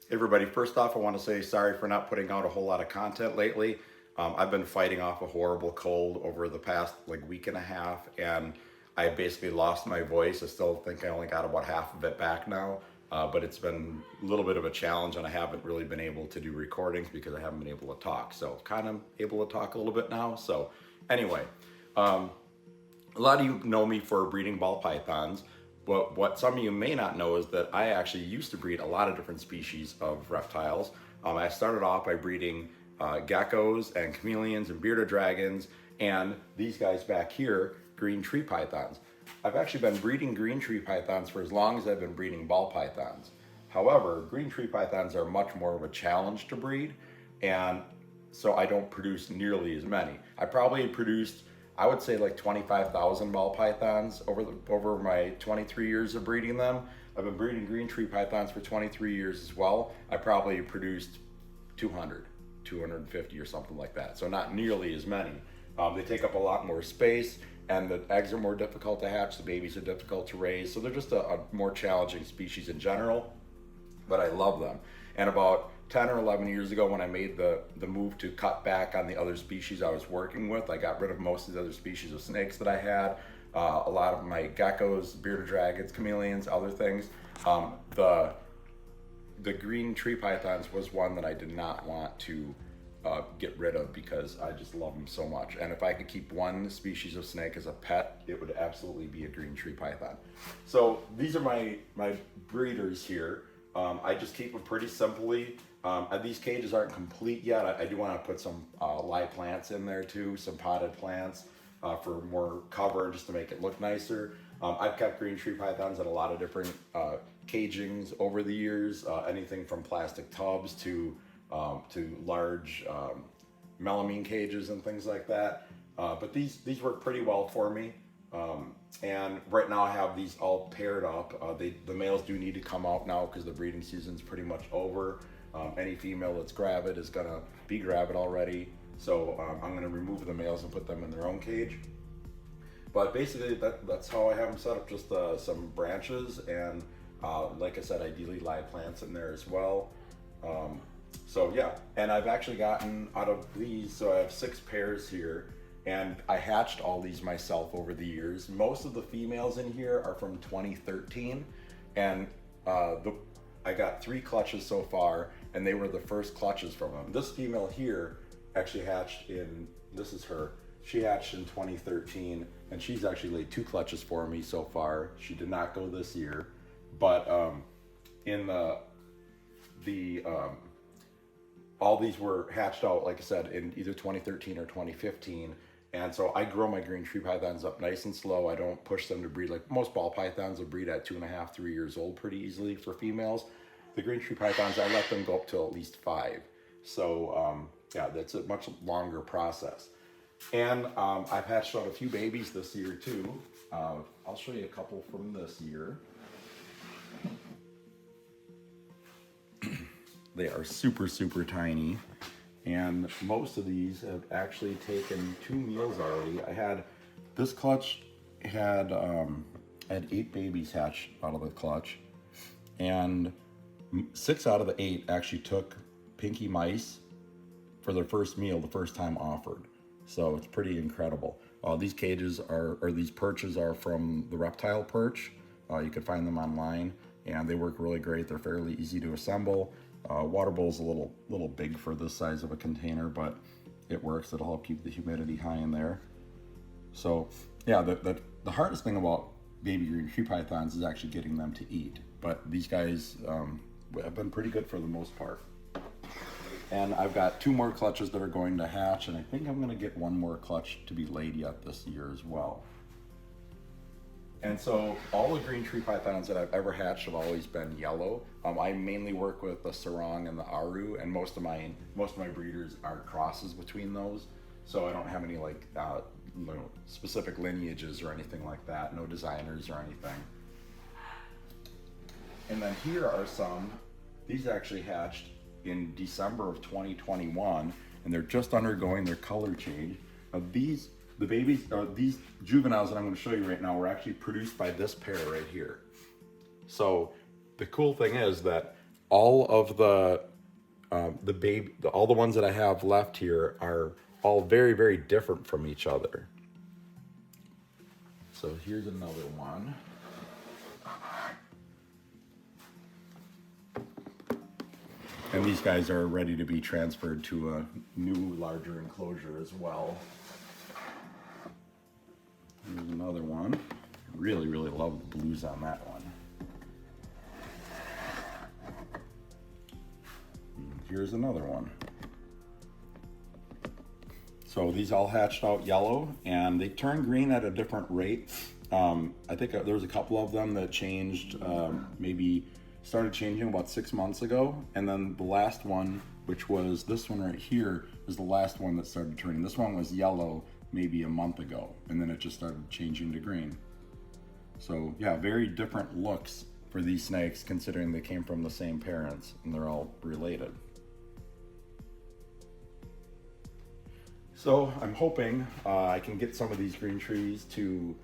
Hey everybody, first off, I want to say sorry for not putting out a whole lot of content lately. I've been fighting off a horrible cold over the past week and a half, and I basically lost my voice. I still think I only got about half of it back now, but it's been a little bit of a challenge, and I haven't really been able to do recordings because I haven't been able to talk. So kind of able to talk a little bit now. So anyway, um, a lot of you know me for breeding ball pythons. But what some of you may not know is that I actually used to breed a lot of different species of reptiles. I started off by breeding geckos and chameleons and bearded dragons and these guys back here, green tree pythons. I've actually been breeding green tree pythons for as long as I've been breeding ball pythons. However, green tree pythons are much more of a challenge to breed, and so I don't produce nearly as many. I probably produced, I would say, like 25,000 ball pythons over my 23 years of breeding them. I've been breeding green tree pythons for 23 years as well. I probably produced 200, 250 or something like that. So not nearly as many. They take up a lot more space, and the eggs are more difficult to hatch. The babies are difficult to raise. So they're just a more challenging species in general, but I love them. And about 10 or 11 years ago, when I made the move to cut back on the other species I was working with, I got rid of most of the other species of snakes that I had, a lot of my geckos, bearded dragons, chameleons, other things. The green tree pythons was one that I did not want to get rid of because I just love them so much. And if I could keep one species of snake as a pet, it would absolutely be a green tree python. So these are my breeders here. I just keep them pretty simply. These cages aren't complete yet. I do want to put some live plants in there too, some potted plants for more cover, just to make it look nicer. I've kept green tree pythons in a lot of different cagings over the years, anything from plastic tubs to large melamine cages and things like that. But these work pretty well for me. And right now I have these all paired up. The males do need to come out now because the breeding season's pretty much over. Any female that's gravid is gonna be gravid already. So I'm gonna remove the males and put them in their own cage. But basically that's how I have them set up, just some branches and like I said, ideally live plants in there as well. So yeah, and I've actually gotten out of these, so I have 6 pairs here. And I hatched all these myself over the years. Most of the females in here are from 2013, and I got 3 clutches so far, and they were the first clutches from them. This female here actually hatched this is her. She hatched in 2013, and she's actually laid 2 clutches for me so far. She did not go this year, but in all these were hatched out, like I said, in either 2013 or 2015. And so I grow my green tree pythons up nice and slow. I don't push them to breed. Like most ball pythons will breed at 2.5, 3 years old pretty easily for females. The green tree pythons, I let them go up to at least 5. So yeah, that's a much longer process. And I've hatched out a few babies this year too. I'll show you a couple from this year. They are super, super tiny. And most of these have actually taken 2 meals already. This clutch had 8 babies hatched out of the clutch. And 6 out of the 8 actually took pinky mice for their first meal the first time offered. So it's pretty incredible. These cages these perches are from the Reptile Perch. You can find them online, and they work really great. They're fairly easy to assemble. Water bowl's a little big for this size of a container, but it works. It'll help keep the humidity high in there. So yeah, the hardest thing about baby green tree pythons is actually getting them to eat. But these guys have been pretty good for the most part. And I've got 2 more clutches that are going to hatch, and I think I'm gonna get 1 more clutch to be laid yet this year as well. And so all the green tree pythons that I've ever hatched have always been yellow. I mainly work with the Sarong and the Aru, and most of my breeders are crosses between those. So I don't have any specific lineages or anything like that, no designers or anything. And then here are some. These actually hatched in December of 2021, and they're just undergoing their color change. These juveniles that I'm going to show you right now were actually produced by this pair right here. So the cool thing is that all of all the ones that I have left here are all very, very different from each other. So here's another one. And these guys are ready to be transferred to a new, larger enclosure as well. Here's another one. I really, really love the blues on that one. And here's another one. So these all hatched out yellow, and they turn green at a different rate. I think there was a couple of them that changed, maybe started changing about 6 months ago, and then the last one, which was this one right here, was the last one that started turning. This one was yellow maybe a month ago, and then it just started changing to green. So yeah, very different looks for these snakes considering they came from the same parents and they're all related. So I'm hoping I can get some of these green trees to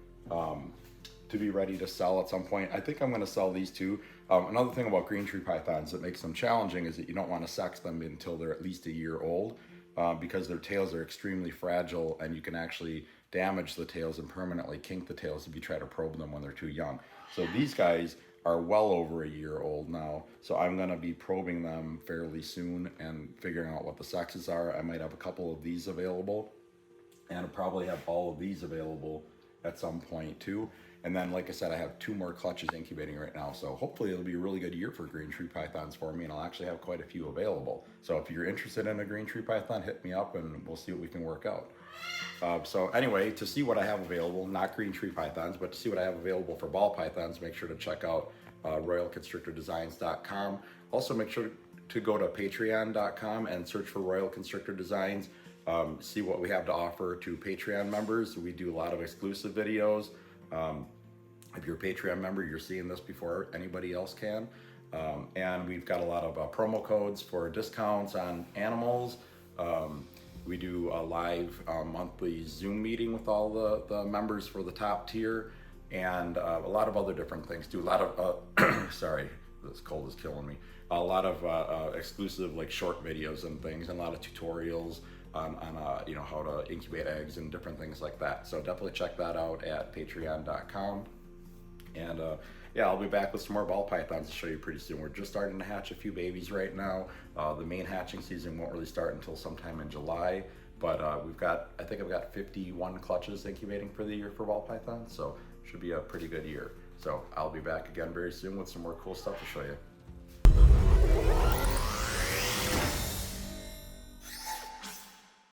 be ready to sell at some point. I think I'm going to sell these too. Another thing about green tree pythons that makes them challenging is that you don't want to sex them until they're at least a year old, because their tails are extremely fragile and you can actually damage the tails and permanently kink the tails if you try to probe them when they're too young. So these guys are well over a year old now, so I'm going to be probing them fairly soon and figuring out what the sexes are. I might have a couple of these available, and I'll probably have all of these available at some point too. And then, like I said, I have 2 more clutches incubating right now, so hopefully it'll be a really good year for green tree pythons for me, and I'll actually have quite a few available. So if you're interested in a green tree python, hit me up and we'll see what we can work out. So anyway, to see what I have available, not green tree pythons, but to see what I have available for ball pythons, make sure to check out royalconstrictordesigns.com. Also make sure to go to patreon.com and search for Royal Constrictor Designs. See what we have to offer to Patreon members. We do a lot of exclusive videos. If you're a Patreon member, you're seeing this before anybody else can. And we've got a lot of promo codes for discounts on animals. We do a live monthly Zoom meeting with all the members for the top tier, and a lot of other different things. Do a lot of, sorry, this cold is killing me. A lot of exclusive like short videos and things, and a lot of tutorials on you know, how to incubate eggs and different things like that. So definitely check that out at patreon.com. And yeah, I'll be back with some more ball pythons to show you pretty soon. We're just starting to hatch a few babies right now. The main hatching season won't really start until sometime in July, but I think I've got 51 clutches incubating for the year for ball pythons, so should be a pretty good year. So I'll be back again very soon with some more cool stuff to show you.